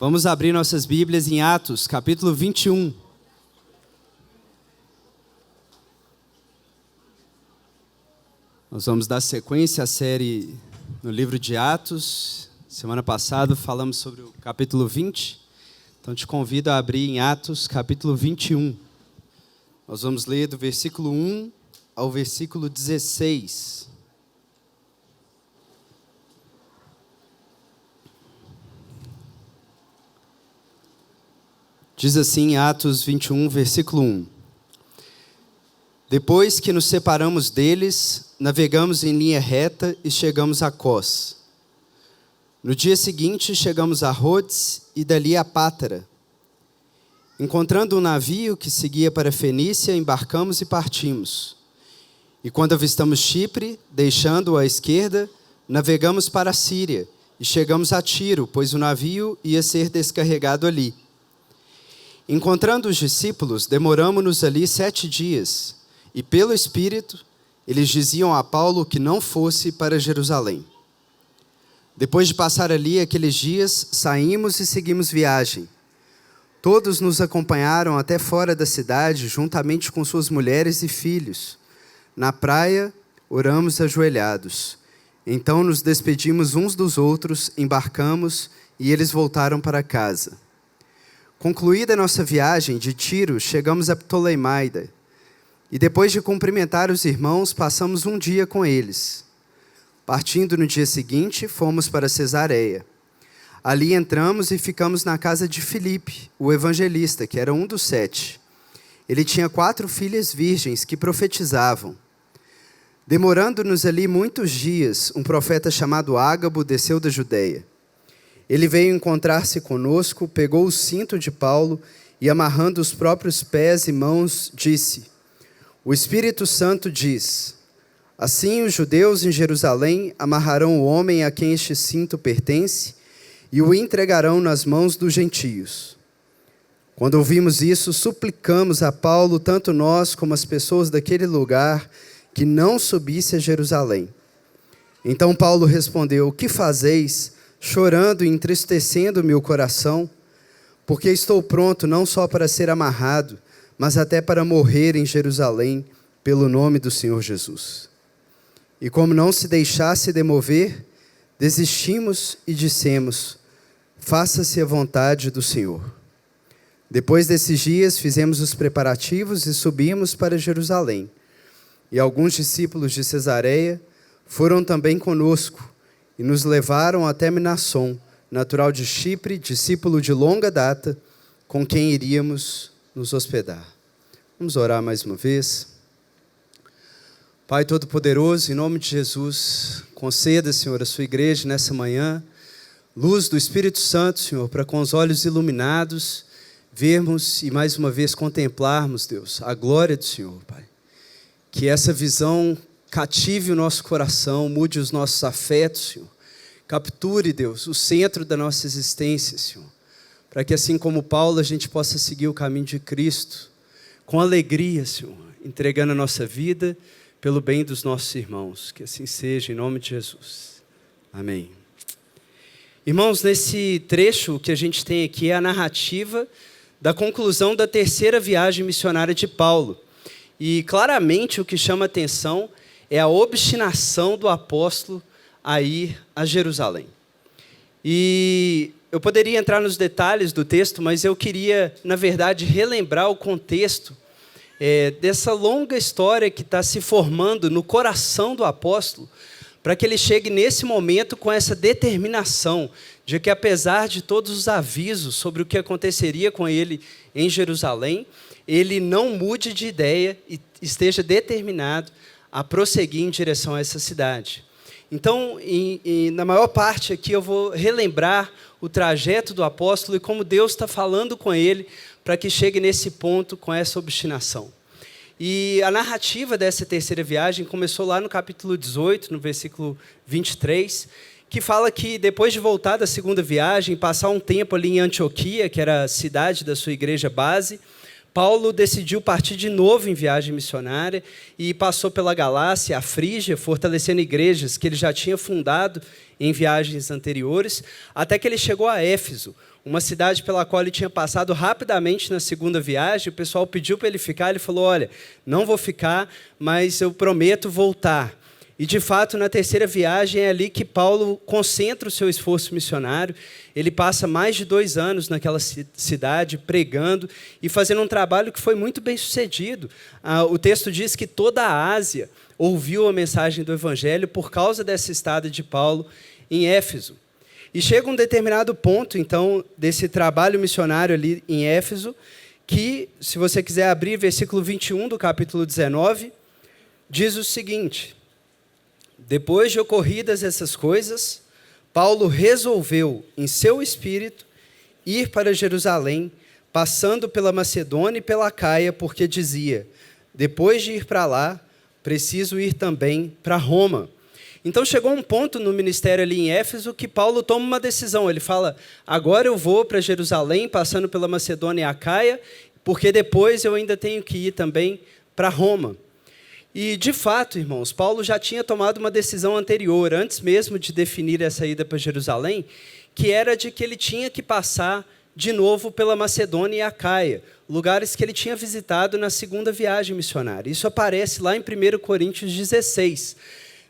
Vamos abrir nossas Bíblias em Atos, capítulo 21. Nós vamos dar sequência à série no livro de Atos. Semana passada falamos sobre o capítulo 20. Então te convido a abrir em Atos, capítulo 21. Nós vamos ler do versículo 1 ao versículo 16. Diz assim, Atos 21, versículo 1. Depois que nos separamos deles, navegamos em linha reta e chegamos a Cós. No dia seguinte, chegamos a Rhodes e dali a Pátara. Encontrando um navio que seguia para Fenícia, embarcamos e partimos. E quando avistamos Chipre, deixando-o à esquerda, navegamos para a Síria e chegamos a Tiro, pois o navio ia ser descarregado ali. Encontrando os discípulos, demoramo-nos ali 7 dias, e pelo Espírito, eles diziam a Paulo que não fosse para Jerusalém. Depois de passar ali aqueles dias, saímos e seguimos viagem. Todos nos acompanharam até fora da cidade, juntamente com suas mulheres e filhos. Na praia, oramos ajoelhados. Então nos despedimos uns dos outros, embarcamos e eles voltaram para casa. Concluída a nossa viagem de Tiro, chegamos a Ptolemaida. E depois de cumprimentar os irmãos, passamos um dia com eles. Partindo no dia seguinte, fomos para Cesareia. Ali entramos e ficamos na casa de Filipe, o evangelista, que era um dos 7. Ele tinha 4 filhas virgens que profetizavam. Demorando-nos ali muitos dias, um profeta chamado Ágabo desceu da Judeia. Ele veio encontrar-se conosco, pegou o cinto de Paulo e, amarrando os próprios pés e mãos, disse: O Espírito Santo diz: Assim os judeus em Jerusalém amarrarão o homem a quem este cinto pertence e o entregarão nas mãos dos gentios. Quando ouvimos isso, suplicamos a Paulo, tanto nós como as pessoas daquele lugar, que não subisse a Jerusalém. Então Paulo respondeu: O que fazeis, chorando e entristecendo meu coração? Porque estou pronto não só para ser amarrado, mas até para morrer em Jerusalém, pelo nome do Senhor Jesus. E como não se deixasse demover, desistimos e dissemos: Faça-se a vontade do Senhor. Depois desses dias, fizemos os preparativos e subimos para Jerusalém. E alguns discípulos de Cesareia foram também conosco e nos levaram até Mnasson, natural de Chipre, discípulo de longa data, com quem iríamos nos hospedar. Vamos orar mais uma vez. Pai Todo-Poderoso, em nome de Jesus, conceda, Senhor, a sua igreja nessa manhã, luz do Espírito Santo, Senhor, para com os olhos iluminados, vermos e mais uma vez contemplarmos, Deus, a glória do Senhor, Pai. Que essa visão cative o nosso coração, mude os nossos afetos, Senhor. Capture, Deus, o centro da nossa existência, Senhor. Para que assim como Paulo, a gente possa seguir o caminho de Cristo, com alegria, Senhor, entregando a nossa vida pelo bem dos nossos irmãos. Que assim seja, em nome de Jesus. Amém. Irmãos, nesse trecho que a gente tem aqui é a narrativa da conclusão da 3ª viagem missionária de Paulo. E claramente o que chama atenção é a obstinação do apóstolo a ir a Jerusalém. E eu poderia entrar nos detalhes do texto, mas eu queria, na verdade, relembrar o contexto dessa longa história que está se formando no coração do apóstolo, para que ele chegue nesse momento com essa determinação de que, apesar de todos os avisos sobre o que aconteceria com ele em Jerusalém, ele não mude de ideia e esteja determinado a prosseguir em direção a essa cidade. Então, na maior parte aqui, eu vou relembrar o trajeto do apóstolo e como Deus está falando com ele para que chegue nesse ponto com essa obstinação. E a narrativa dessa 3ª viagem começou lá no capítulo 18, no versículo 23, que fala que depois de voltar da 2ª viagem, passar um tempo ali em Antioquia, que era a cidade da sua igreja base, Paulo decidiu partir de novo em viagem missionária e passou pela Galácia, a Frígia, fortalecendo igrejas que ele já tinha fundado em viagens anteriores, até que ele chegou a Éfeso, uma cidade pela qual ele tinha passado rapidamente na segunda viagem. O pessoal pediu para ele ficar, ele falou: olha, não vou ficar, mas eu prometo voltar. E, de fato, na terceira viagem é ali que Paulo concentra o seu esforço missionário. Ele passa mais de 2 anos naquela cidade, pregando e fazendo um trabalho que foi muito bem sucedido. O texto diz que toda a Ásia ouviu a mensagem do Evangelho por causa dessa estada de Paulo em Éfeso. E chega um determinado ponto, então, desse trabalho missionário ali em Éfeso, que, se você quiser abrir, versículo 21 do capítulo 19, diz o seguinte: depois de ocorridas essas coisas, Paulo resolveu, em seu espírito, ir para Jerusalém, passando pela Macedônia e pela Acaia, porque dizia: depois de ir para lá, preciso ir também para Roma. Então chegou um ponto no ministério ali em Éfeso que Paulo toma uma decisão. Ele fala: agora eu vou para Jerusalém, passando pela Macedônia e Acaia, porque depois eu ainda tenho que ir também para Roma. E, de fato, irmãos, Paulo já tinha tomado uma decisão anterior, antes mesmo de definir essa ida para Jerusalém, que era de que ele tinha que passar de novo pela Macedônia e Acaia, lugares que ele tinha visitado na segunda viagem missionária. Isso aparece lá em 1 Coríntios 16.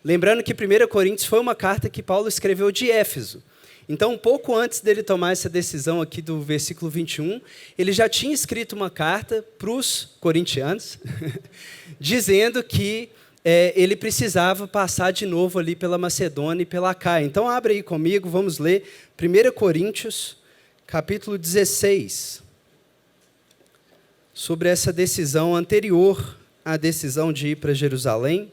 Lembrando que 1 Coríntios foi uma carta que Paulo escreveu de Éfeso. Então, um pouco antes dele tomar essa decisão aqui do versículo 21, ele já tinha escrito uma carta para os corintianos, dizendo que ele precisava passar de novo ali pela Macedônia e pela Acaia. Então, abre aí comigo, vamos ler 1 Coríntios, capítulo 16, sobre essa decisão anterior à decisão de ir para Jerusalém,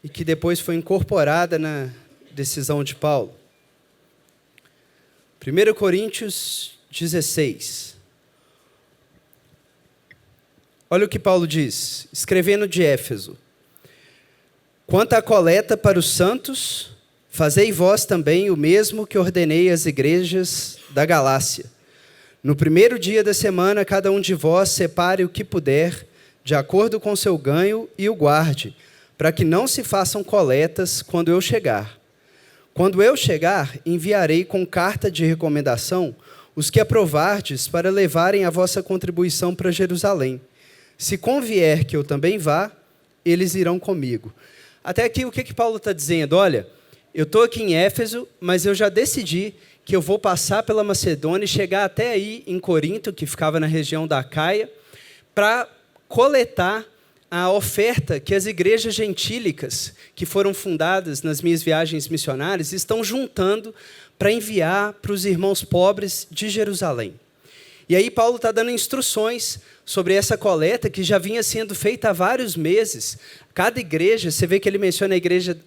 e que depois foi incorporada na decisão de Paulo. 1 Coríntios 16. Olha o que Paulo diz, escrevendo de Éfeso: quanto à coleta para os santos, fazei vós também o mesmo que ordenei às igrejas da Galácia. No primeiro dia da semana, cada um de vós separe o que puder, de acordo com seu ganho, e o guarde, para que não se façam coletas quando eu chegar. Quando eu chegar, enviarei com carta de recomendação os que aprovardes para levarem a vossa contribuição para Jerusalém. Se convier que eu também vá, eles irão comigo. Até aqui, o que Paulo está dizendo? Olha, eu estou aqui em Éfeso, mas eu já decidi que eu vou passar pela Macedônia e chegar até aí em Corinto, que ficava na região da Acaia, para coletar a oferta que as igrejas gentílicas, que foram fundadas nas minhas viagens missionárias, estão juntando para enviar para os irmãos pobres de Jerusalém. E aí Paulo está dando instruções sobre essa coleta que já vinha sendo feita há vários meses. Cada igreja, você vê que ele menciona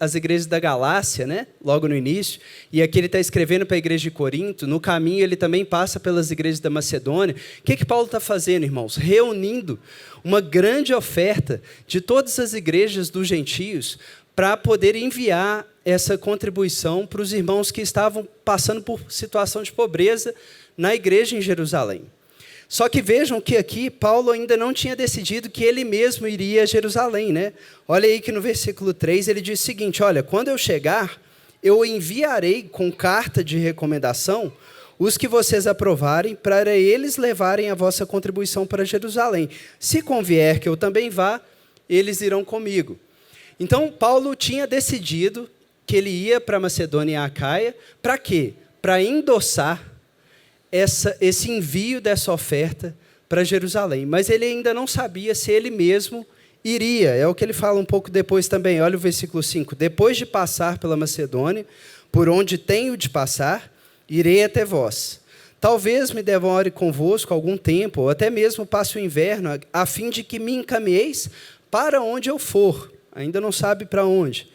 as igrejas da Galácia, né? Logo no início, e aqui ele está escrevendo para a igreja de Corinto. No caminho ele também passa pelas igrejas da Macedônia. O que Paulo está fazendo, irmãos? Reunindo uma grande oferta de todas as igrejas dos gentios para poder enviar essa contribuição para os irmãos que estavam passando por situação de pobreza na igreja em Jerusalém. Só que vejam que aqui Paulo ainda não tinha decidido que ele mesmo iria a Jerusalém, né? Olha aí que no versículo 3 ele diz o seguinte: olha, quando eu chegar, eu enviarei com carta de recomendação os que vocês aprovarem, para eles levarem a vossa contribuição para Jerusalém. Se convier que eu também vá, eles irão comigo. Então, Paulo tinha decidido que ele ia para Macedônia e Acaia. Para quê? Para endossar esse envio dessa oferta para Jerusalém. Mas ele ainda não sabia se ele mesmo iria. É o que ele fala um pouco depois também. Olha o versículo 5. Depois de passar pela Macedônia, por onde tenho de passar, irei até vós. Talvez me demore convosco algum tempo, ou até mesmo passe o inverno, a fim de que me encaminheis para onde eu for. Ainda não sabe para onde.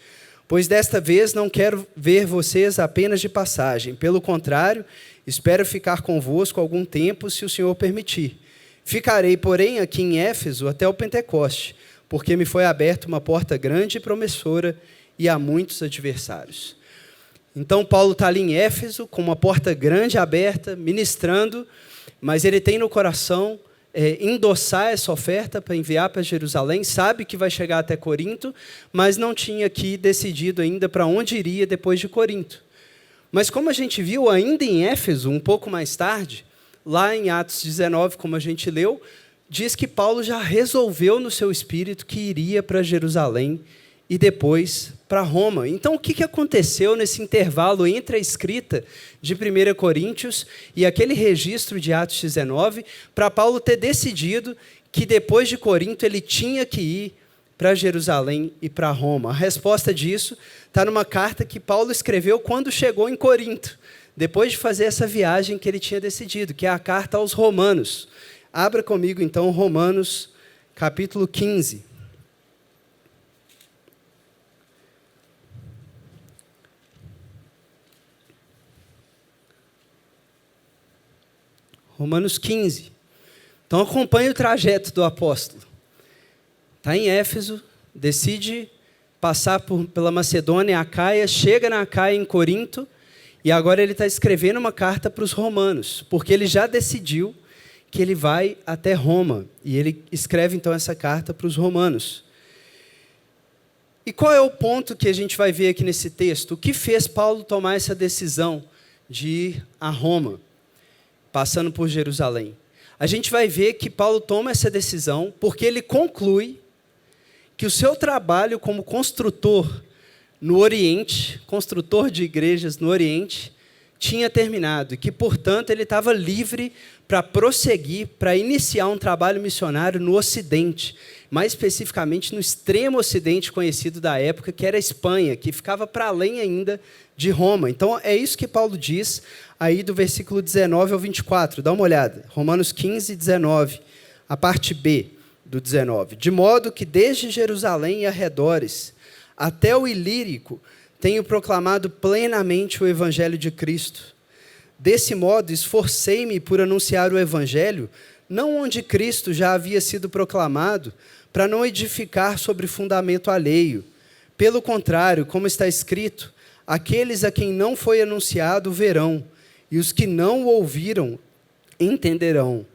Pois desta vez não quero ver vocês apenas de passagem. Pelo contrário, espero ficar convosco algum tempo, se o Senhor permitir. Ficarei, porém, aqui em Éfeso até o Pentecoste, porque me foi aberta uma porta grande e promissora, e há muitos adversários. Então, Paulo está ali em Éfeso, com uma porta grande aberta, ministrando, mas ele tem no coração endossar essa oferta para enviar para Jerusalém, sabe que vai chegar até Corinto, mas não tinha aqui decidido ainda para onde iria depois de Corinto. Mas como a gente viu ainda em Éfeso, um pouco mais tarde, lá em Atos 19, como a gente leu, diz que Paulo já resolveu no seu espírito que iria para Jerusalém e depois para Roma. Então, o que aconteceu nesse intervalo entre a escrita de 1 Coríntios e aquele registro de Atos 19, para Paulo ter decidido que depois de Corinto ele tinha que ir para Jerusalém e para Roma? A resposta disso está numa carta que Paulo escreveu quando chegou em Corinto, depois de fazer essa viagem que ele tinha decidido, que é a carta aos Romanos. Abra comigo, então, Romanos, capítulo 15. Romanos 15. Então, acompanhe o trajeto do apóstolo. Está em Éfeso, decide passar pela Macedônia, Acaia, chega na Acaia, em Corinto, e agora ele está escrevendo uma carta para os romanos, porque ele já decidiu que ele vai até Roma, e ele escreve então essa carta para os romanos. E qual é o ponto que a gente vai ver aqui nesse texto? O que fez Paulo tomar essa decisão de ir a Roma, passando por Jerusalém? A gente vai ver que Paulo toma essa decisão porque ele conclui que o seu trabalho como construtor no Oriente, construtor de igrejas no Oriente, tinha terminado e que, portanto, ele estava livre para prosseguir, para iniciar um trabalho missionário no Ocidente, mais especificamente no extremo Ocidente conhecido da época, que era a Espanha, que ficava para além ainda de Roma. Então, é isso que Paulo diz aí do versículo 19 ao 24. Dá uma olhada. Romanos 15, 19, a parte B do 19. De modo que desde Jerusalém e arredores até o Ilírico tenho proclamado plenamente o Evangelho de Cristo. Desse modo, esforcei-me por anunciar o Evangelho, não onde Cristo já havia sido proclamado, para não edificar sobre fundamento alheio. Pelo contrário, como está escrito, aqueles a quem não foi anunciado verão, e os que não o ouviram entenderão.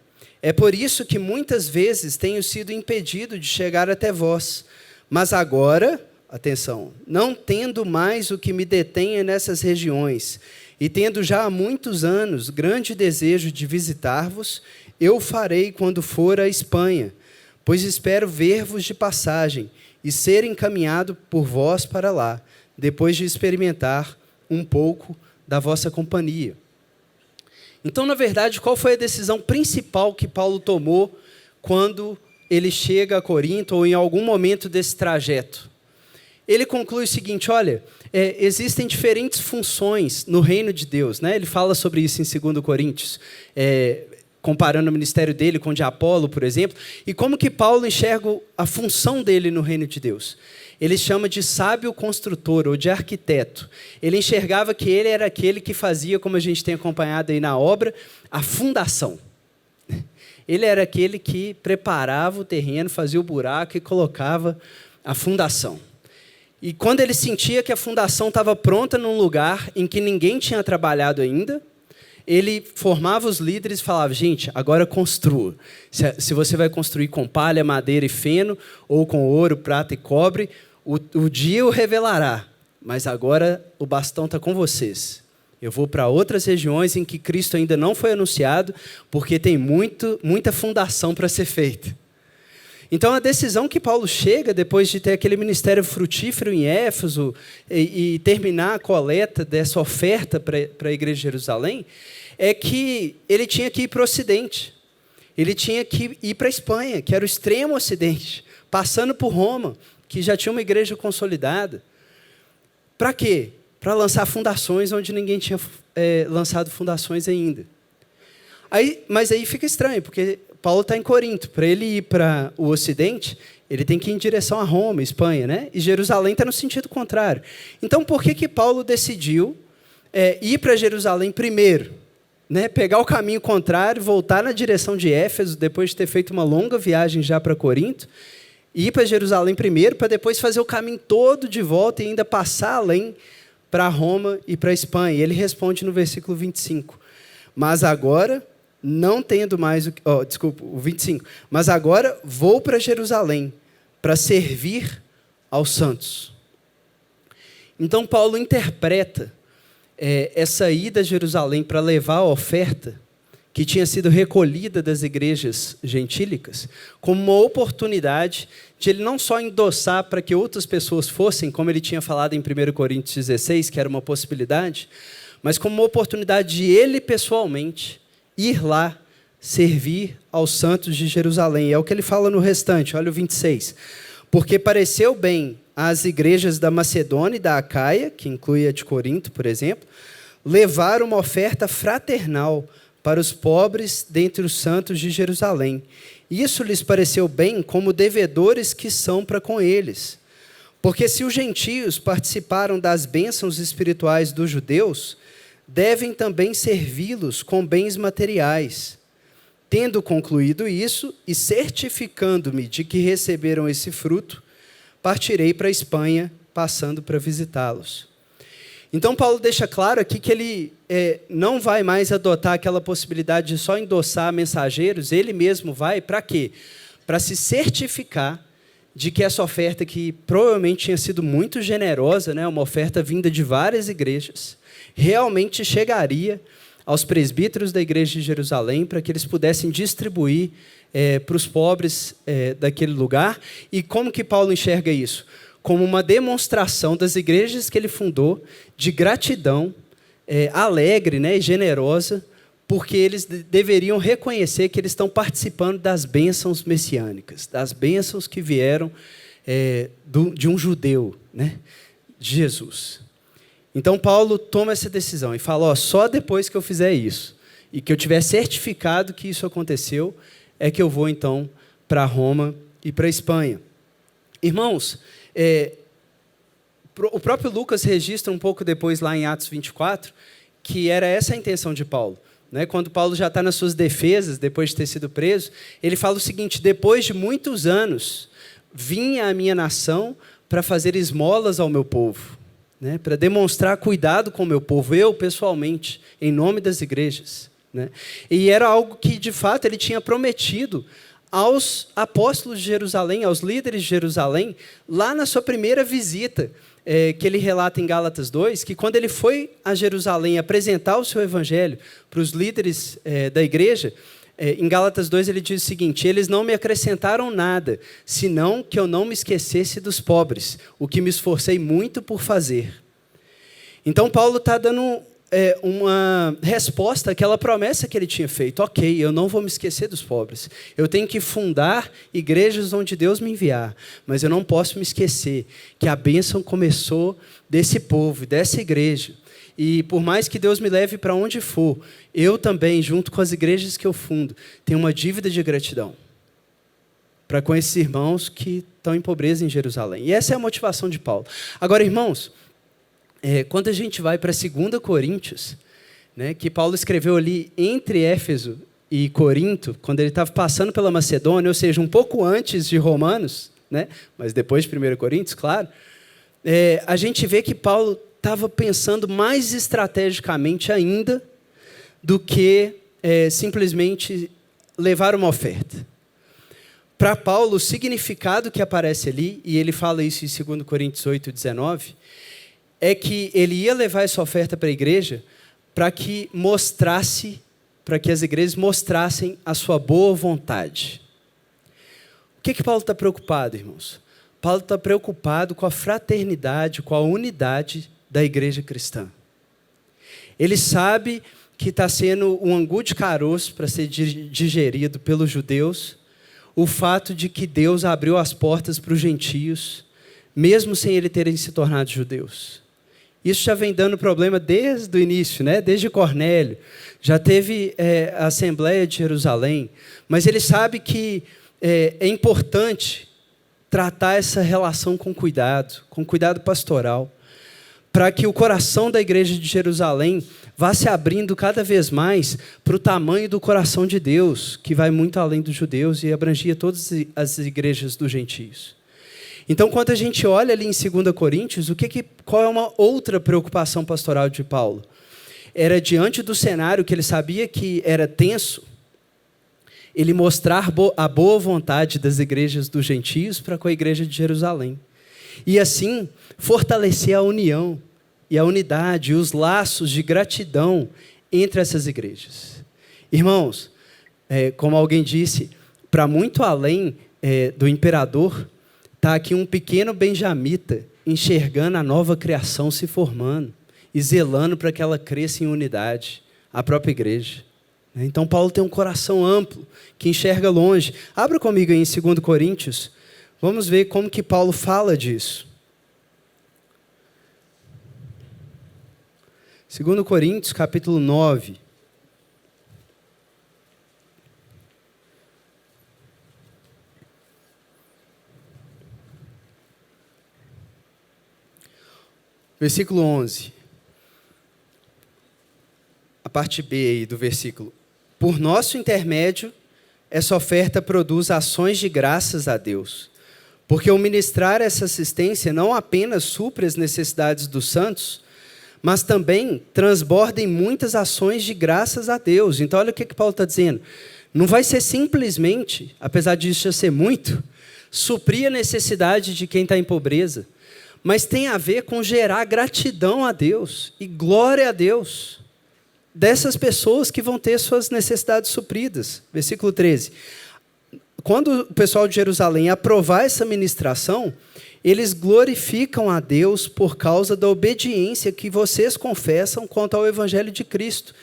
É por isso que muitas vezes tenho sido impedido de chegar até vós. Mas agora, atenção, não tendo mais o que me detenha nessas regiões, e tendo já há muitos anos grande desejo de visitar-vos, eu farei quando for à Espanha, pois espero ver-vos de passagem e ser encaminhado por vós para lá, depois de experimentar um pouco da vossa companhia. Então, na verdade, qual foi a decisão principal que Paulo tomou quando ele chega a Corinto ou em algum momento desse trajeto? Ele conclui o seguinte: olha, existem diferentes funções no reino de Deus, né? Ele fala sobre isso em 2 Coríntios, comparando o ministério dele com o de Apolo, por exemplo, e como que Paulo enxerga a função dele no reino de Deus. Ele chama de sábio construtor ou de arquiteto. Ele enxergava que ele era aquele que fazia, como a gente tem acompanhado aí na obra, a fundação. Ele era aquele que preparava o terreno, fazia o buraco e colocava a fundação. E quando ele sentia que a fundação estava pronta num lugar em que ninguém tinha trabalhado ainda, ele formava os líderes e falava: gente, agora construa. Se você vai construir com palha, madeira e feno, ou com ouro, prata e cobre, o dia o revelará. Mas agora o bastão está com vocês. Eu vou para outras regiões em que Cristo ainda não foi anunciado, porque tem muita fundação para ser feita. Então, a decisão que Paulo chega, depois de ter aquele ministério frutífero em Éfeso e terminar a coleta dessa oferta para a igreja de Jerusalém, é que ele tinha que ir para o Ocidente. Ele tinha que ir para a Espanha, que era o extremo Ocidente, passando por Roma, que já tinha uma igreja consolidada. Para quê? Para lançar fundações onde ninguém tinha lançado fundações ainda. Mas aí fica estranho, porque Paulo está em Corinto. Para ele ir para o Ocidente, ele tem que ir em direção a Roma, Espanha, né? E Jerusalém está no sentido contrário. Então, por que Paulo decidiu ir para Jerusalém primeiro? Né? Pegar o caminho contrário, voltar na direção de Éfeso, depois de ter feito uma longa viagem já para Corinto, ir para Jerusalém primeiro, para depois fazer o caminho todo de volta e ainda passar além para Roma e para a Espanha. E ele responde no versículo 25. Mas agora não tendo mais o 25. Mas agora vou para Jerusalém para servir aos santos. Então Paulo interpreta essa ida a Jerusalém para levar a oferta que tinha sido recolhida das igrejas gentílicas como uma oportunidade de ele não só endossar para que outras pessoas fossem, como ele tinha falado em 1 Coríntios 16, que era uma possibilidade, mas como uma oportunidade de ele pessoalmente ir lá servir aos santos de Jerusalém. É o que ele fala no restante, olha o 26. Porque pareceu bem às igrejas da Macedônia e da Acaia, que inclui a de Corinto, por exemplo, levar uma oferta fraternal para os pobres dentre os santos de Jerusalém. Isso lhes pareceu bem como devedores que são para com eles. Porque se os gentios participaram das bênçãos espirituais dos judeus, devem também servi-los com bens materiais. Tendo concluído isso e certificando-me de que receberam esse fruto, partirei para a Espanha, passando para visitá-los. Então, Paulo deixa claro aqui que ele não vai mais adotar aquela possibilidade de só endossar mensageiros, ele mesmo vai para quê? Para se certificar de que essa oferta, que provavelmente tinha sido muito generosa, né, uma oferta vinda de várias igrejas, realmente chegaria aos presbíteros da igreja de Jerusalém para que eles pudessem distribuir para os pobres daquele lugar. E como que Paulo enxerga isso? Como uma demonstração das igrejas que ele fundou de gratidão alegre, né, e generosa, porque eles deveriam reconhecer que eles estão participando das bênçãos messiânicas, das bênçãos que vieram de um judeu, né, de Jesus. Então, Paulo toma essa decisão e fala, só depois que eu fizer isso, e que eu tiver certificado que isso aconteceu, é que eu vou, então, para Roma e para a Espanha. Irmãos, o próprio Lucas registra um pouco depois, lá em Atos 24, que era essa a intenção de Paulo. Né? Quando Paulo já está nas suas defesas, depois de ter sido preso, ele fala o seguinte, depois de muitos anos, vim à minha nação para fazer esmolas ao meu povo. Né, para demonstrar cuidado com o meu povo, eu pessoalmente, em nome das igrejas. Né? E era algo que, de fato, ele tinha prometido aos apóstolos de Jerusalém, aos líderes de Jerusalém, lá na sua primeira visita, que ele relata em Gálatas 2, que quando ele foi a Jerusalém apresentar o seu evangelho para os líderes da igreja, em Gálatas 2 ele diz o seguinte, eles não me acrescentaram nada, senão que eu não me esquecesse dos pobres, o que me esforcei muito por fazer. Então Paulo está dando uma resposta àquela promessa que ele tinha feito. Ok, eu não vou me esquecer dos pobres, eu tenho que fundar igrejas onde Deus me enviar, mas eu não posso me esquecer que a bênção começou desse povo, dessa igreja. E por mais que Deus me leve para onde for, eu também, junto com as igrejas que eu fundo, tenho uma dívida de gratidão para com esses irmãos que estão em pobreza em Jerusalém. E essa é a motivação de Paulo. Agora, irmãos, quando a gente vai para 2 Coríntios, né, que Paulo escreveu ali entre Éfeso e Corinto, quando ele estava passando pela Macedônia, ou seja, um pouco antes de Romanos, né, mas depois de 1 Coríntios, claro, a gente vê que Paulo estava pensando mais estrategicamente ainda do que simplesmente levar uma oferta. Para Paulo, o significado que aparece ali, e ele fala isso em 2 Coríntios 8, 19, é que ele ia levar essa oferta para a igreja para que as igrejas mostrassem a sua boa vontade. O que Paulo está preocupado, irmãos? Paulo está preocupado com a fraternidade, com a unidade da igreja cristã. Ele sabe que está sendo um angu de caroço para ser digerido pelos judeus, o fato de que Deus abriu as portas para os gentios, mesmo sem eles terem se tornado judeus. Isso já vem dando problema desde o início, né? Desde Cornélio. Já teve a Assembleia de Jerusalém, mas ele sabe que é importante tratar essa relação com cuidado pastoral, para que o coração da igreja de Jerusalém vá se abrindo cada vez mais para o tamanho do coração de Deus, que vai muito além dos judeus e abrangia todas as igrejas dos gentios. Então, quando a gente olha ali em 2 Coríntios, qual é uma outra preocupação pastoral de Paulo? Era diante do cenário que ele sabia que era tenso, ele mostrar a boa vontade das igrejas dos gentios para com a igreja de Jerusalém. E assim, fortalecer a união e a unidade e os laços de gratidão entre essas igrejas. Irmãos, como alguém disse, para muito além do imperador, está aqui um pequeno benjamita enxergando a nova criação se formando e zelando para que ela cresça em unidade, a própria igreja. Então Paulo tem um coração amplo, que enxerga longe. Abra comigo aí em 2 Coríntios, vamos ver como que Paulo fala disso. 2 Coríntios, capítulo 9. Versículo 11. A parte B aí do versículo. Por nosso intermédio, essa oferta produz ações de graças a Deus. Porque o ministrar essa assistência não apenas supre as necessidades dos santos, mas também transborda em muitas ações de graças a Deus. Então, olha o que Paulo está dizendo. Não vai ser simplesmente, apesar disso já ser muito, suprir a necessidade de quem está em pobreza, mas tem a ver com gerar gratidão a Deus e glória a Deus dessas pessoas que vão ter suas necessidades supridas. Versículo 13. Quando o pessoal de Jerusalém aprovar essa ministração, eles glorificam a Deus por causa da obediência que vocês confessam quanto ao Evangelho de Cristo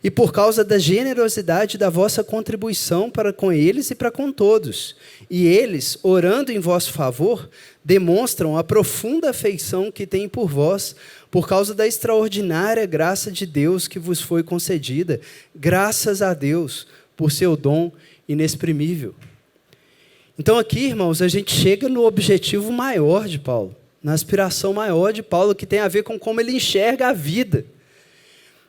e por causa da generosidade da vossa contribuição para com eles e para com todos. E eles, orando em vosso favor, demonstram a profunda afeição que têm por vós, por causa da extraordinária graça de Deus que vos foi concedida. Graças a Deus por seu dom inexprimível. Então aqui, irmãos, a gente chega no objetivo maior de Paulo, na aspiração maior de Paulo, que tem a ver com como ele enxerga a vida.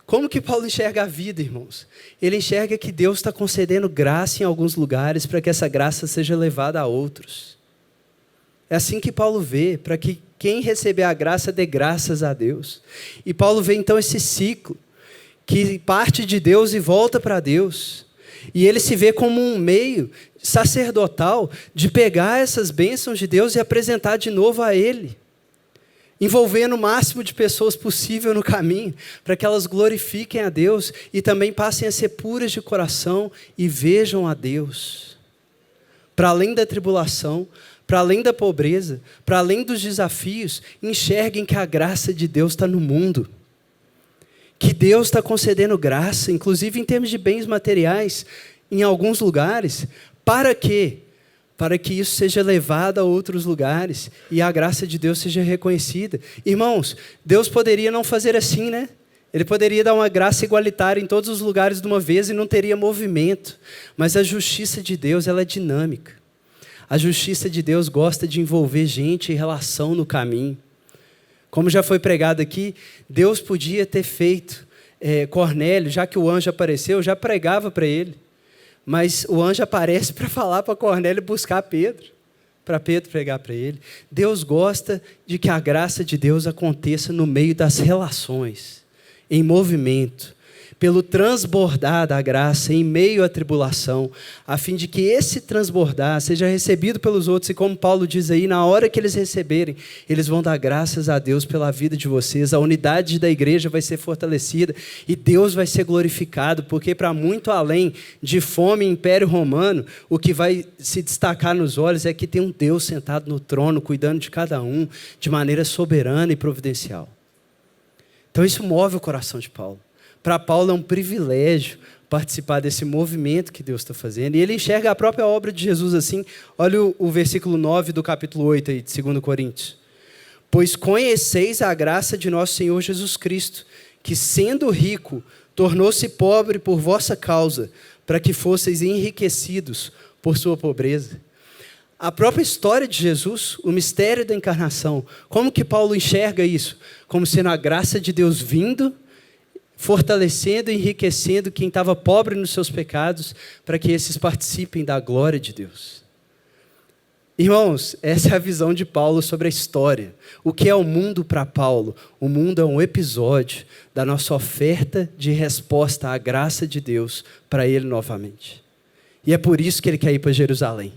Como que Paulo enxerga a vida, irmãos? Ele enxerga que Deus está concedendo graça em alguns lugares para que essa graça seja levada a outros. É assim que Paulo vê, para que quem receber a graça dê graças a Deus. E Paulo vê então esse ciclo, que parte de Deus e volta para Deus. E ele se vê como um meio sacerdotal de pegar essas bênçãos de Deus e apresentar de novo a Ele, envolvendo o máximo de pessoas possível no caminho, para que elas glorifiquem a Deus e também passem a ser puras de coração e vejam a Deus. Para além da tribulação, para além da pobreza, para além dos desafios, enxerguem que a graça de Deus está no mundo. Que Deus está concedendo graça, inclusive em termos de bens materiais, em alguns lugares. Para quê? Para que isso seja levado a outros lugares e a graça de Deus seja reconhecida. Irmãos, Deus poderia não fazer assim, né? Ele poderia dar uma graça igualitária em todos os lugares de uma vez e não teria movimento. Mas a justiça de Deus, ela é dinâmica. A justiça de Deus gosta de envolver gente em relação no caminho. Como já foi pregado aqui, Deus podia ter feito Cornélio, já que o anjo apareceu, já pregava para ele. Mas o anjo aparece para falar para Cornélio buscar Pedro, para Pedro pregar para ele. Deus gosta de que a graça de Deus aconteça no meio das relações, em movimento, pelo transbordar da graça em meio à tribulação, a fim de que esse transbordar seja recebido pelos outros, e como Paulo diz aí, na hora que eles receberem, eles vão dar graças a Deus pela vida de vocês, a unidade da igreja vai ser fortalecida, e Deus vai ser glorificado, porque para muito além de fome e império romano, o que vai se destacar nos olhos é que tem um Deus sentado no trono, cuidando de cada um, de maneira soberana e providencial. Então isso move o coração de Paulo. Para Paulo é um privilégio participar desse movimento que Deus está fazendo. E ele enxerga a própria obra de Jesus assim. Olha o versículo 9 do capítulo 8 aí, de 2 Coríntios. Pois conheceis a graça de nosso Senhor Jesus Cristo, que sendo rico, tornou-se pobre por vossa causa, para que fosseis enriquecidos por sua pobreza. A própria história de Jesus, o mistério da encarnação, como que Paulo enxerga isso? Como sendo a graça de Deus vindo, fortalecendo e enriquecendo quem estava pobre nos seus pecados, para que esses participem da glória de Deus. Irmãos, essa é a visão de Paulo sobre a história. O que é o mundo para Paulo? O mundo é um episódio da nossa oferta de resposta à graça de Deus para ele novamente. E é por isso que ele quer ir para Jerusalém.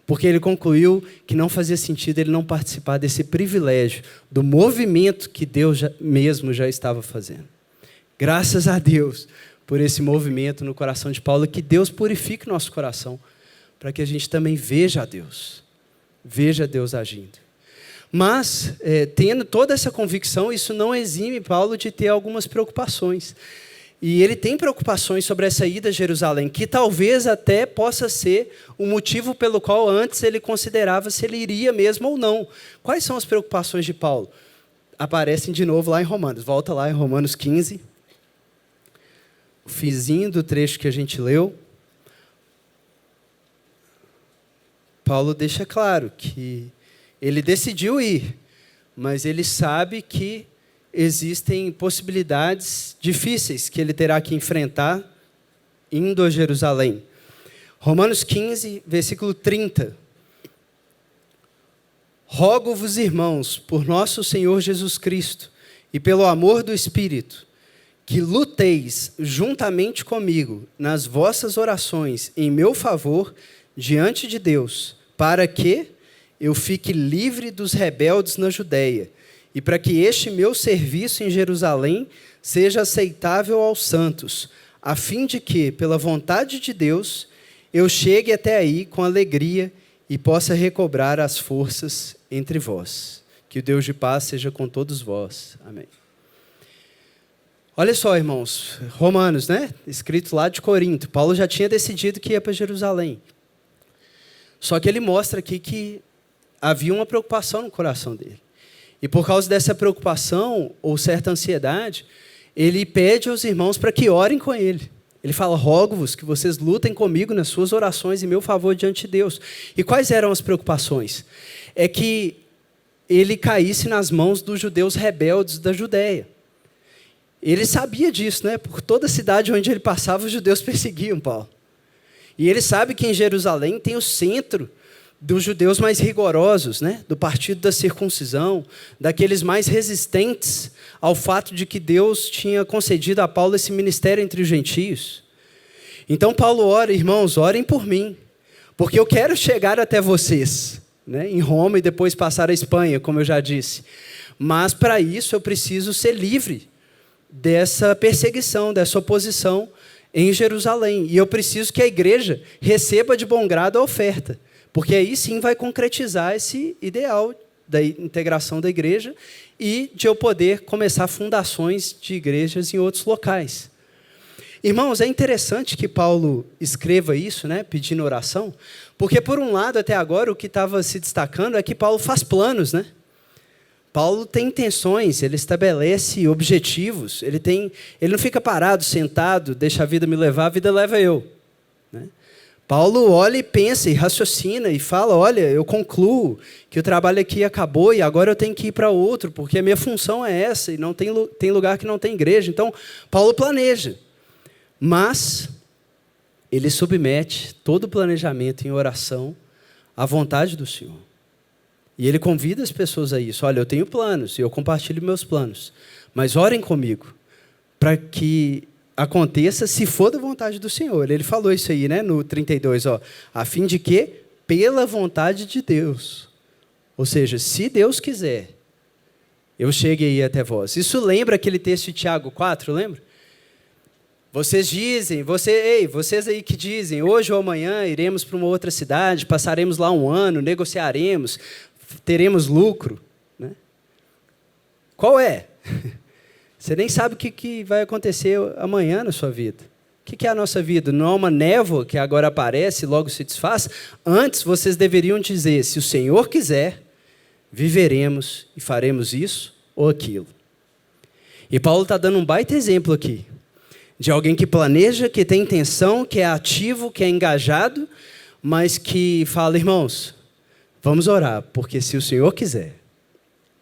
Porque ele concluiu que não fazia sentido ele não participar desse privilégio, do movimento que Deus mesmo já estava fazendo. Graças a Deus por esse movimento no coração de Paulo, que Deus purifique nosso coração, para que a gente também veja Deus agindo. Mas, tendo toda essa convicção, isso não exime Paulo de ter algumas preocupações. E ele tem preocupações sobre essa ida a Jerusalém, que talvez até possa ser o motivo pelo qual antes ele considerava se ele iria mesmo ou não. Quais são as preocupações de Paulo? Aparecem de novo lá em Romanos. Volta lá em Romanos 15. O finzinho do trecho que a gente leu. Paulo deixa claro que ele decidiu ir, mas ele sabe que existem possibilidades difíceis que ele terá que enfrentar indo a Jerusalém. Romanos 15, versículo 30. Rogo-vos, irmãos, por nosso Senhor Jesus Cristo e pelo amor do Espírito, que luteis juntamente comigo nas vossas orações em meu favor diante de Deus, para que eu fique livre dos rebeldes na Judéia, e para que este meu serviço em Jerusalém seja aceitável aos santos, a fim de que, pela vontade de Deus, eu chegue até aí com alegria e possa recobrar as forças entre vós. Que o Deus de paz seja com todos vós. Amém. Olha só, irmãos, Romanos, né? Escrito lá de Corinto. Paulo já tinha decidido que ia para Jerusalém. Só que ele mostra aqui que havia uma preocupação no coração dele. E por causa dessa preocupação, ou certa ansiedade, ele pede aos irmãos para que orem com ele. Ele fala, rogo-vos que vocês lutem comigo nas suas orações em meu favor diante de Deus. E quais eram as preocupações? É que ele caísse nas mãos dos judeus rebeldes da Judéia. Ele sabia disso, né? Por toda a cidade onde ele passava, os judeus perseguiam Paulo. E ele sabe que em Jerusalém tem o centro dos judeus mais rigorosos, né? Do partido da circuncisão, daqueles mais resistentes ao fato de que Deus tinha concedido a Paulo esse ministério entre os gentios. Então Paulo ora, irmãos, orem por mim, porque eu quero chegar até vocês, né? Em Roma e depois passar a Espanha, como eu já disse. Mas para isso eu preciso ser livre dessa perseguição, dessa oposição em Jerusalém. E eu preciso que a igreja receba de bom grado a oferta. Porque aí sim vai concretizar esse ideal da integração da igreja e de eu poder começar fundações de igrejas em outros locais. Irmãos, é interessante que Paulo escreva isso, né, pedindo oração, porque por um lado, até agora, o que estava se destacando é que Paulo faz planos, né? Paulo tem intenções, ele estabelece objetivos, ele não fica parado, sentado, deixa a vida me levar, a vida leva eu, né? Paulo olha e pensa e raciocina e fala, olha, eu concluo que o trabalho aqui acabou e agora eu tenho que ir para outro, porque a minha função é essa e não tem lugar que não tem igreja. Então, Paulo planeja, mas ele submete todo o planejamento em oração à vontade do Senhor. E ele convida as pessoas a isso. Olha, eu tenho planos e eu compartilho meus planos, mas orem comigo para que aconteça se for da vontade do Senhor. Ele falou isso aí, né, no 32, a fim de que, pela vontade de Deus, ou seja, se Deus quiser, eu chegue aí até vós. Isso lembra aquele texto de Tiago 4, lembra? Vocês dizem, vocês aí que dizem, hoje ou amanhã iremos para uma outra cidade, passaremos lá um ano, negociaremos, teremos lucro, né? Qual é? Você nem sabe o que vai acontecer amanhã na sua vida. O que é a nossa vida? Não é uma névoa que agora aparece e logo se desfaz? Antes, vocês deveriam dizer, se o Senhor quiser, viveremos e faremos isso ou aquilo. E Paulo está dando um baita exemplo aqui, de alguém que planeja, que tem intenção, que é ativo, que é engajado, mas que fala, irmãos, vamos orar, porque se o Senhor quiser,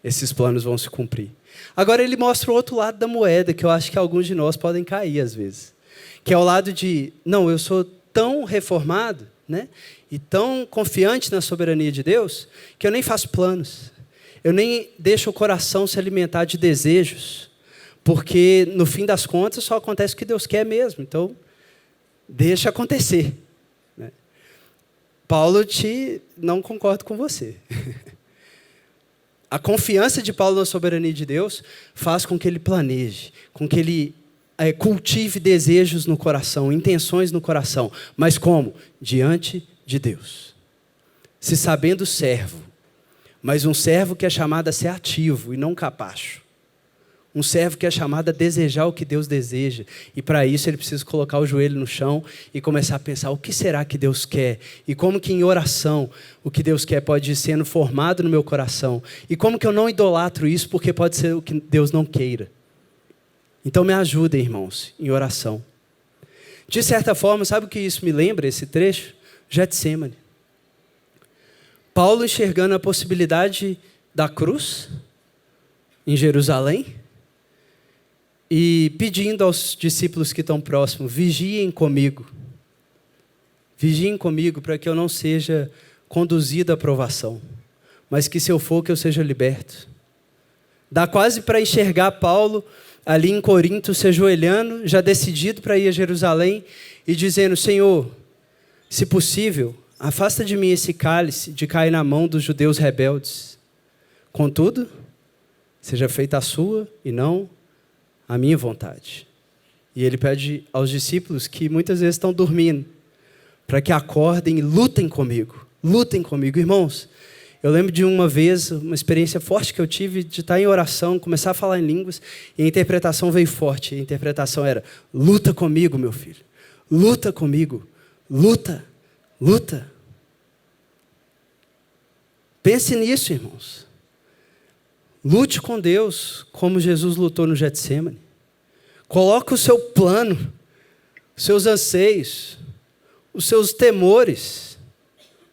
esses planos vão se cumprir. Agora ele mostra o outro lado da moeda, que eu acho que alguns de nós podem cair às vezes. Que é o lado de, não, eu sou tão reformado, né, e tão confiante na soberania de Deus, que eu nem faço planos. Eu nem deixo o coração se alimentar de desejos, porque no fim das contas só acontece o que Deus quer mesmo. Então, deixa acontecer, né? Paulo não concordo com você. A confiança de Paulo na soberania de Deus faz com que ele planeje, com que ele cultive desejos no coração, intenções no coração. Mas como? Diante de Deus. Se sabendo servo, mas um servo que é chamado a ser ativo e não capacho. Um servo que é chamado a desejar o que Deus deseja. E para isso ele precisa colocar o joelho no chão e começar a pensar o que será que Deus quer. E como que em oração o que Deus quer pode ir sendo formado no meu coração. E como que eu não idolatro isso porque pode ser o que Deus não queira. Então me ajudem, irmãos, em oração. De certa forma, sabe o que isso me lembra, esse trecho? Getsêmani. Paulo enxergando a possibilidade da cruz em Jerusalém e pedindo aos discípulos que estão próximos, vigiem comigo para que eu não seja conduzido à provação, mas que se eu for, que eu seja liberto. Dá quase para enxergar Paulo ali em Corinto, se ajoelhando, já decidido para ir a Jerusalém e dizendo, Senhor, se possível, afasta de mim esse cálice de cair na mão dos judeus rebeldes. Contudo, seja feita a sua e não a minha vontade. E ele pede aos discípulos que muitas vezes estão dormindo, para que acordem e lutem comigo. Lutem comigo. Irmãos, eu lembro de uma vez, uma experiência forte que eu tive de estar em oração, começar a falar em línguas, e a interpretação veio forte. A interpretação era, luta comigo, meu filho. Luta comigo. Luta. Luta. Pense nisso, irmãos. Lute com Deus, como Jesus lutou no Getsêmani. Coloque o seu plano, os seus anseios, os seus temores,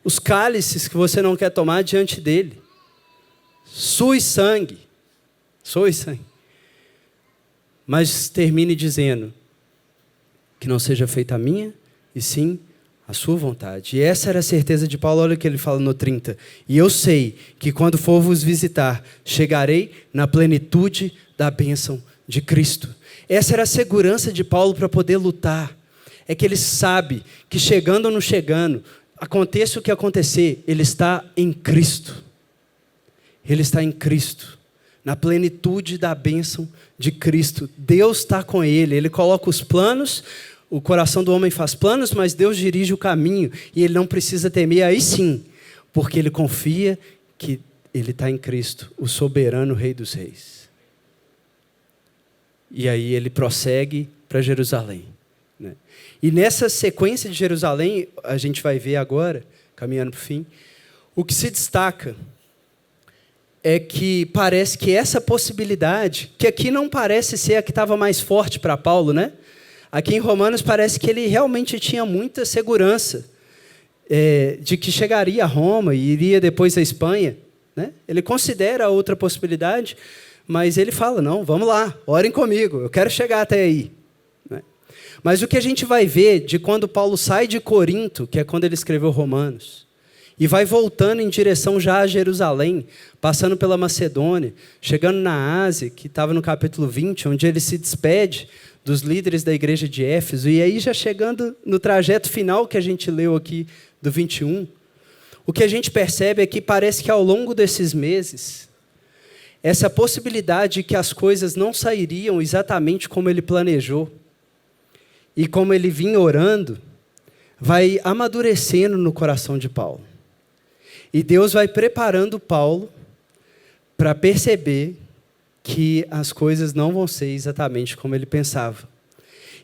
os cálices que você não quer tomar diante dele. Sue sangue. Soe sangue. Mas termine dizendo que não seja feita a minha, e sim a sua vontade. E essa era a certeza de Paulo. Olha o que ele fala no 30. E eu sei que quando for vos visitar, chegarei na plenitude da bênção de Cristo. Essa era a segurança de Paulo para poder lutar. É que ele sabe que chegando ou não chegando, aconteça o que acontecer, ele está em Cristo. Ele está em Cristo. Na plenitude da bênção de Cristo. Deus está com ele. Ele coloca os planos. O coração do homem faz planos, mas Deus dirige o caminho. E ele não precisa temer, aí sim. Porque ele confia que ele está em Cristo, o soberano Rei dos Reis. E aí ele prossegue para Jerusalém. Né? E nessa sequência de Jerusalém, a gente vai ver agora, caminhando para o fim, o que se destaca é que parece que essa possibilidade, que aqui não parece ser a que estava mais forte para Paulo, né? Aqui em Romanos parece que ele realmente tinha muita segurança de que chegaria a Roma e iria depois à Espanha. Né? Ele considera outra possibilidade, mas ele fala, não, vamos lá, orem comigo, eu quero chegar até aí. Né? Mas o que a gente vai ver de quando Paulo sai de Corinto, que é quando ele escreveu Romanos, e vai voltando em direção já a Jerusalém, passando pela Macedônia, chegando na Ásia, que estava no capítulo 20, onde ele se despede dos líderes da igreja de Éfeso, e aí já chegando no trajeto final que a gente leu aqui do 21, o que a gente percebe é que parece que ao longo desses meses, essa possibilidade de que as coisas não sairiam exatamente como ele planejou, e como ele vinha orando, vai amadurecendo no coração de Paulo. E Deus vai preparando Paulo para perceber que as coisas não vão ser exatamente como ele pensava.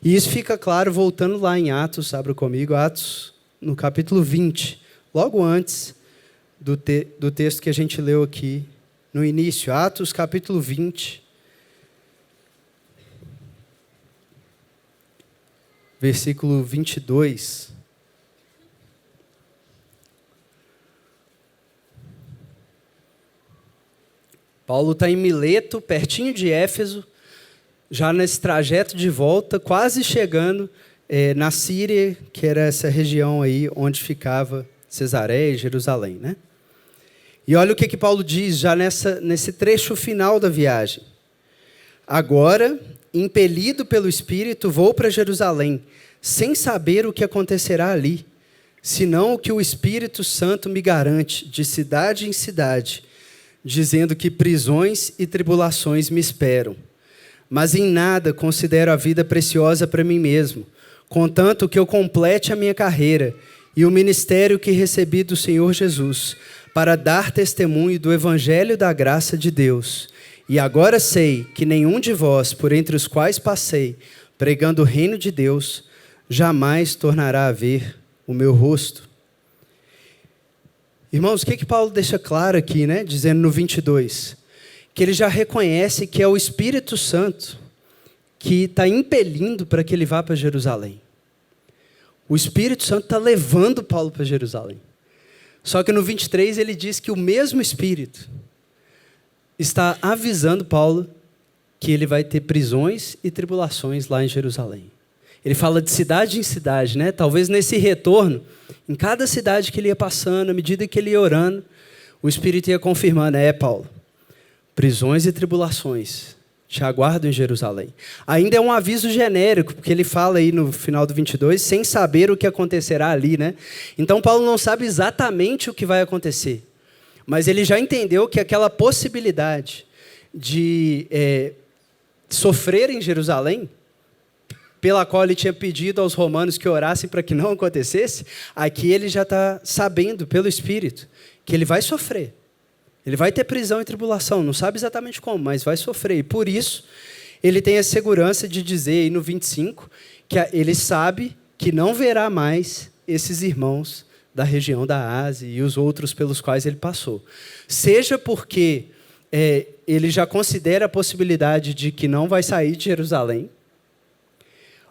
E isso fica claro voltando lá em Atos, abra comigo, Atos, no capítulo 20, logo antes do texto que a gente leu aqui no início, Atos, capítulo 20, versículo 22. Paulo está em Mileto, pertinho de Éfeso, já nesse trajeto de volta, quase chegando na Síria, que era essa região aí onde ficava Cesareia e Jerusalém. Né? E olha o que Paulo diz já nesse trecho final da viagem. Agora, impelido pelo Espírito, vou para Jerusalém, sem saber o que acontecerá ali, senão o que o Espírito Santo me garante de cidade em cidade, dizendo que prisões e tribulações me esperam. Mas em nada considero a vida preciosa para mim mesmo, contanto que eu complete a minha carreira e o ministério que recebi do Senhor Jesus, para dar testemunho do Evangelho da graça de Deus. E agora sei que nenhum de vós, por entre os quais passei, pregando o reino de Deus, jamais tornará a ver o meu rosto. Irmãos, o que Paulo deixa claro aqui, né? Dizendo no 22, que ele já reconhece que é o Espírito Santo que está impelindo para que ele vá para Jerusalém. O Espírito Santo está levando Paulo para Jerusalém. Só que no 23 ele diz que o mesmo Espírito está avisando Paulo que ele vai ter prisões e tribulações lá em Jerusalém. Ele fala de cidade em cidade, né? Talvez nesse retorno, em cada cidade que ele ia passando, à medida que ele ia orando, o Espírito ia confirmando, Paulo, prisões e tribulações te aguardam em Jerusalém. Ainda é um aviso genérico, porque ele fala aí no final do 22, sem saber o que acontecerá ali, né? Então Paulo não sabe exatamente o que vai acontecer, mas ele já entendeu que aquela possibilidade de sofrer em Jerusalém, pela qual ele tinha pedido aos romanos que orassem para que não acontecesse, aqui ele já está sabendo, pelo Espírito, que ele vai sofrer. Ele vai ter prisão e tribulação, não sabe exatamente como, mas vai sofrer. E por isso, ele tem a segurança de dizer aí no 25, que ele sabe que não verá mais esses irmãos da região da Ásia e os outros pelos quais ele passou. Seja porque ele já considera a possibilidade de que não vai sair de Jerusalém,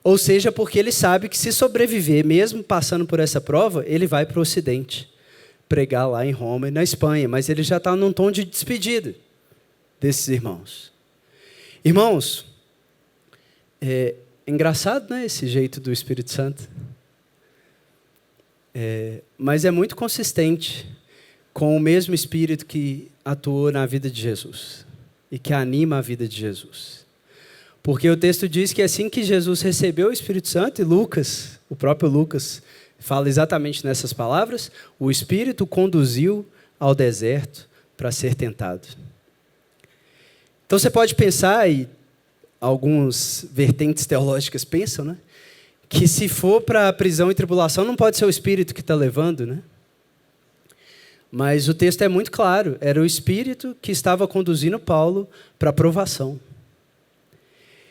ou seja porque ele sabe que se sobreviver, mesmo passando por essa prova, ele vai para o Ocidente, pregar lá em Roma e na Espanha, mas ele já está num tom de despedida desses irmãos. Irmãos, é engraçado, né, esse jeito do Espírito Santo, mas é muito consistente com o mesmo Espírito que atuou na vida de Jesus e que anima a vida de Jesus. Porque o texto diz que assim que Jesus recebeu o Espírito Santo, e Lucas, o próprio Lucas, fala exatamente nessas palavras, o Espírito conduziu ao deserto para ser tentado. Então você pode pensar, e algumas vertentes teológicas pensam, né, que se for para a prisão e tribulação, não pode ser o Espírito que está levando, né? Mas o texto é muito claro, era o Espírito que estava conduzindo Paulo para a provação.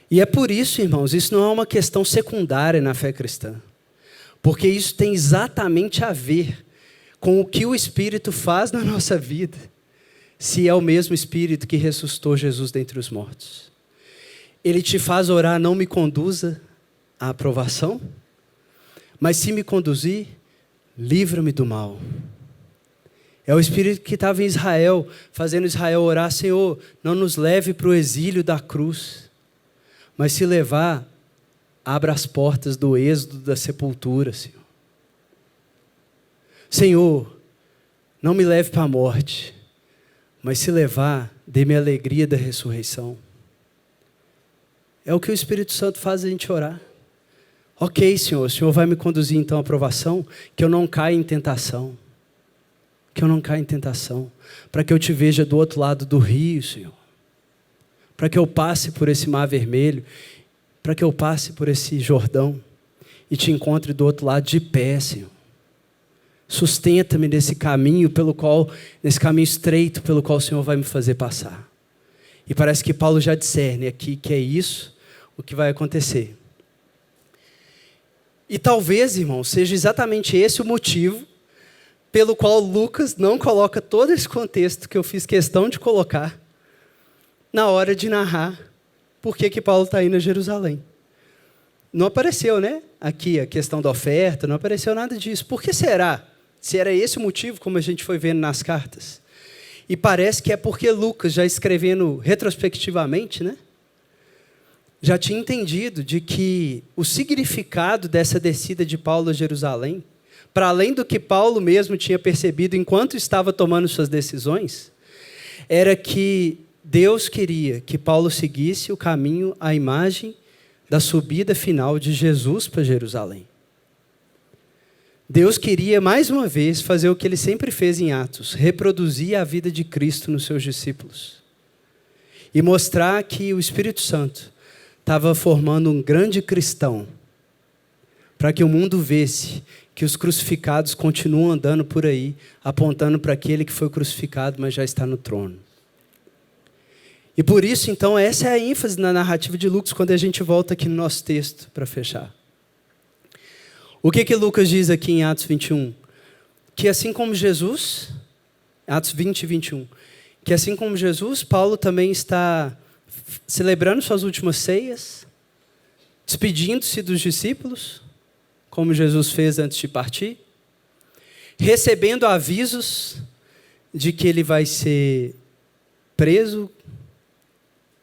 E é por isso, irmãos, isso não é uma questão secundária na fé cristã. Porque isso tem exatamente a ver com o que o Espírito faz na nossa vida, se é o mesmo Espírito que ressuscitou Jesus dentre os mortos. Ele te faz orar, não me conduza à aprovação, mas se me conduzir, livra-me do mal. É o Espírito que estava em Israel, fazendo Israel orar, Senhor, não nos leve para o exílio da cruz, mas se levar, abra as portas do êxodo da sepultura, Senhor. Senhor, não me leve para a morte, mas se levar, dê-me a alegria da ressurreição. É o que o Espírito Santo faz a gente orar. Ok, Senhor, o Senhor vai me conduzir então à aprovação, que eu não caia em tentação. Que eu não caia em tentação. Para que eu te veja do outro lado do rio, Senhor. Para que eu passe por esse mar vermelho, para que eu passe por esse Jordão e te encontre do outro lado de pé, Senhor. Sustenta-me nesse caminho nesse caminho estreito pelo qual o Senhor vai me fazer passar. E parece que Paulo já discerne aqui que é isso o que vai acontecer. E talvez, irmão, seja exatamente esse o motivo pelo qual Lucas não coloca todo esse contexto que eu fiz questão de colocar na hora de narrar por que Paulo está indo a Jerusalém. Não apareceu, né? Aqui a questão da oferta, não apareceu nada disso. Por que será? Se era esse o motivo, como a gente foi vendo nas cartas. E parece que é porque Lucas, já escrevendo retrospectivamente, né, já tinha entendido de que o significado dessa descida de Paulo a Jerusalém, para além do que Paulo mesmo tinha percebido enquanto estava tomando suas decisões, era que Deus queria que Paulo seguisse o caminho, a imagem da subida final de Jesus para Jerusalém. Deus queria, mais uma vez, fazer o que ele sempre fez em Atos, reproduzir a vida de Cristo nos seus discípulos. E mostrar que o Espírito Santo estava formando um grande cristão, para que o mundo visse que os crucificados continuam andando por aí, apontando para aquele que foi crucificado, mas já está no trono. E por isso, então, essa é a ênfase na narrativa de Lucas, quando a gente volta aqui no nosso texto, para fechar. O que Lucas diz aqui em Atos 21? Que assim como Jesus, Atos 20 e 21, que assim como Jesus, Paulo também está celebrando suas últimas ceias, despedindo-se dos discípulos, como Jesus fez antes de partir, recebendo avisos de que ele vai ser preso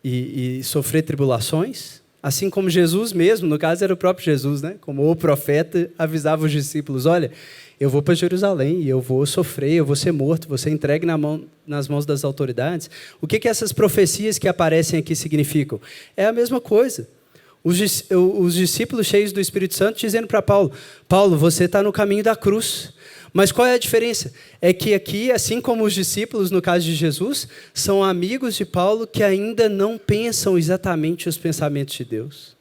e sofrer tribulações, assim como Jesus mesmo, no caso era o próprio Jesus, né? Como o profeta avisava os discípulos, olha, eu vou para Jerusalém e eu vou sofrer, eu vou ser morto, vou ser entregue nas mãos das autoridades. O que essas profecias que aparecem aqui significam? É a mesma coisa. Os discípulos cheios do Espírito Santo dizendo para Paulo, Paulo, você está no caminho da cruz. Mas qual é a diferença? É que aqui, assim como os discípulos, no caso de Jesus, são amigos de Paulo que ainda não pensam exatamente os pensamentos de Deus.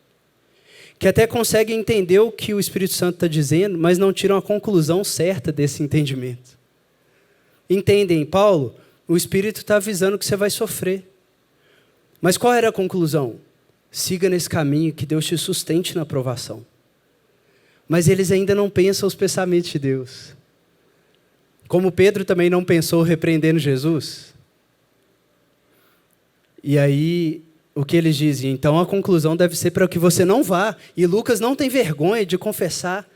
Que até conseguem entender o que o Espírito Santo está dizendo, mas não tiram a conclusão certa desse entendimento. Entendem, Paulo, o Espírito está avisando que você vai sofrer. Mas qual era a conclusão? Siga nesse caminho, que Deus te sustente na provação. Mas eles ainda não pensam os pensamentos de Deus. Como Pedro também não pensou repreendendo Jesus. E aí, o que eles dizem? Então a conclusão deve ser para que você não vá. E Lucas não tem vergonha de confessar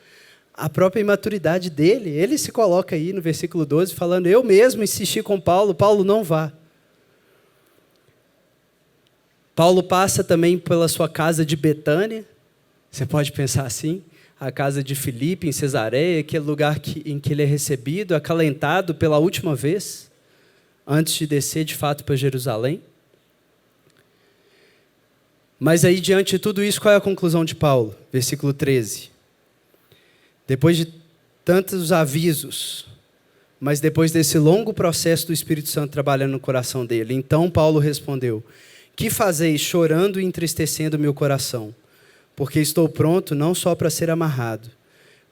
a própria imaturidade dele. Ele se coloca aí no versículo 12, falando, eu mesmo insisti com Paulo, Paulo não vá. Paulo passa também pela sua casa de Betânia, você pode pensar assim, a casa de Filipe, em Cesareia, aquele lugar em que ele é recebido, acalentado pela última vez, antes de descer de fato para Jerusalém. Mas aí, diante de tudo isso, qual é a conclusão de Paulo? Versículo 13. Depois de tantos avisos, mas depois desse longo processo do Espírito Santo trabalhando no coração dele, então Paulo respondeu, que fazeis chorando e entristecendo meu coração? Porque estou pronto não só para ser amarrado,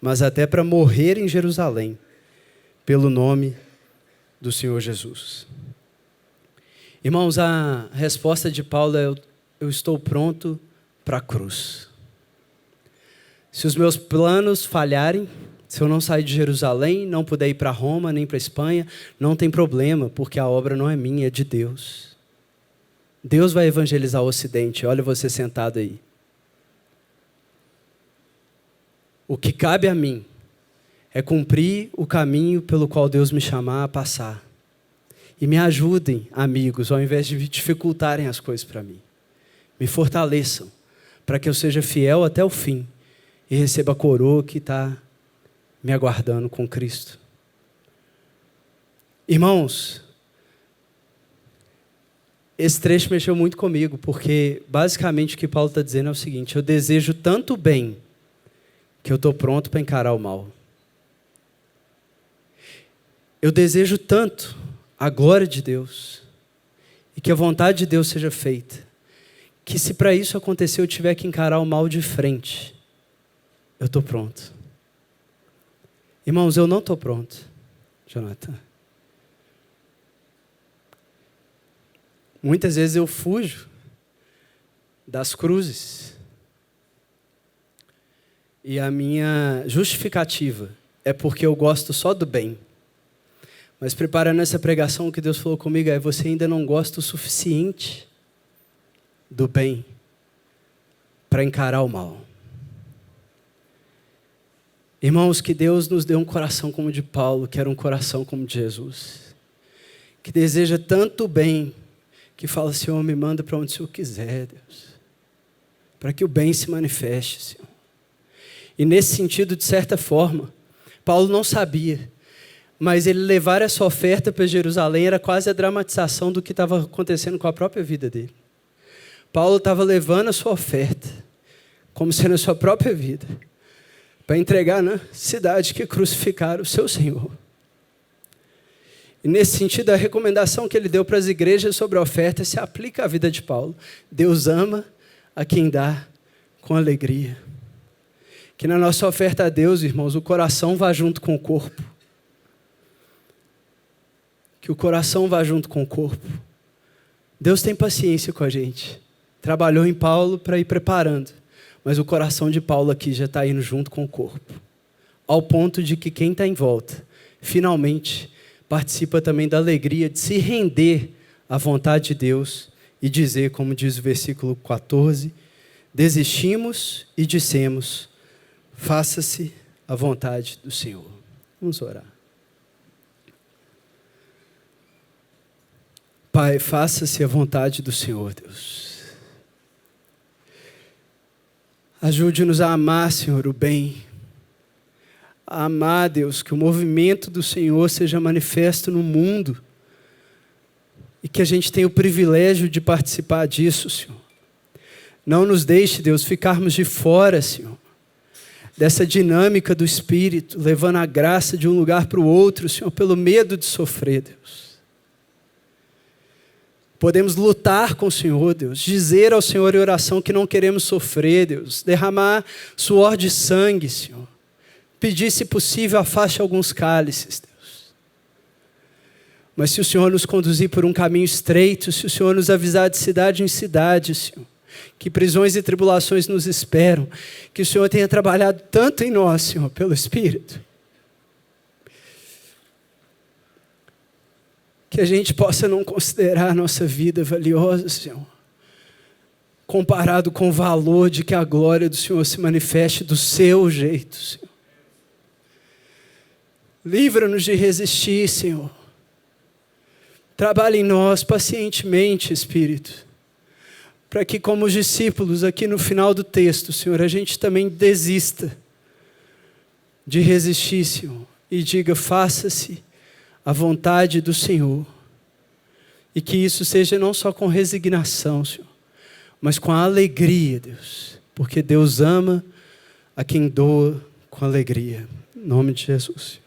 mas até para morrer em Jerusalém, pelo nome do Senhor Jesus. Irmãos, a resposta de Paulo é, eu estou pronto para a cruz. Se os meus planos falharem, se eu não sair de Jerusalém, não puder ir para Roma, nem para Espanha, não tem problema, porque a obra não é minha, é de Deus. Deus vai evangelizar o Ocidente, olha você sentado aí. O que cabe a mim é cumprir o caminho pelo qual Deus me chamar a passar. E me ajudem, amigos, ao invés de dificultarem as coisas para mim. Me fortaleçam, para que eu seja fiel até o fim e receba a coroa que está me aguardando com Cristo. Irmãos, esse trecho mexeu muito comigo, porque basicamente o que Paulo está dizendo é o seguinte, eu desejo tanto bem que eu estou pronto para encarar o mal. Eu desejo tanto a glória de Deus e que a vontade de Deus seja feita, que se para isso acontecer eu tiver que encarar o mal de frente, eu estou pronto. Irmãos, eu não estou pronto, Jonathan. Muitas vezes eu fujo das cruzes. E a minha justificativa é porque eu gosto só do bem. Mas preparando essa pregação, o que Deus falou comigo é, você ainda não gosta o suficiente do bem para encarar o mal. Irmãos, que Deus nos dê um coração como o de Paulo, que era um coração como o de Jesus. Que deseja tanto bem, que fala, Senhor, me manda para onde o Senhor quiser, Deus. Para que o bem se manifeste, Senhor. E nesse sentido, de certa forma, Paulo não sabia, mas ele levar essa oferta para Jerusalém era quase a dramatização do que estava acontecendo com a própria vida dele. Paulo estava levando a sua oferta, como sendo a sua própria vida, para entregar na cidade que crucificaram o seu Senhor. E nesse sentido, a recomendação que ele deu para as igrejas sobre a oferta se aplica à vida de Paulo. Deus ama a quem dá com alegria. Que na nossa oferta a Deus, irmãos, o coração vá junto com o corpo. Que o coração vá junto com o corpo. Deus tem paciência com a gente. Trabalhou em Paulo para ir preparando. Mas o coração de Paulo aqui já está indo junto com o corpo. Ao ponto de que quem está em volta, finalmente, participa também da alegria de se render à vontade de Deus e dizer, como diz o versículo 14, desistimos e dissemos, faça-se a vontade do Senhor. Vamos orar. Pai, faça-se a vontade do Senhor, Deus. Ajude-nos a amar, Senhor, o bem. A amar, Deus, que o movimento do Senhor seja manifesto no mundo e que a gente tenha o privilégio de participar disso, Senhor. Não nos deixe, Deus, ficarmos de fora, Senhor, dessa dinâmica do Espírito, levando a graça de um lugar para o outro, Senhor, pelo medo de sofrer, Deus. Podemos lutar com o Senhor, Deus, dizer ao Senhor em oração que não queremos sofrer, Deus, derramar suor de sangue, Senhor. Pedir, se possível, afaste alguns cálices, Deus. Mas se o Senhor nos conduzir por um caminho estreito, se o Senhor nos avisar de cidade em cidade, Senhor, que prisões e tribulações nos esperam, que o Senhor tenha trabalhado tanto em nós, Senhor, pelo Espírito, que a gente possa não considerar a nossa vida valiosa, Senhor, comparado com o valor de que a glória do Senhor se manifeste do seu jeito, Senhor. Livra-nos de resistir, Senhor. Trabalhe em nós pacientemente, Espírito, para que, como os discípulos aqui no final do texto, Senhor, a gente também desista de resistir, Senhor, e diga, faça-se a vontade do Senhor. E que isso seja não só com resignação, Senhor, mas com a alegria, Deus, porque Deus ama a quem doa com alegria. Em nome de Jesus.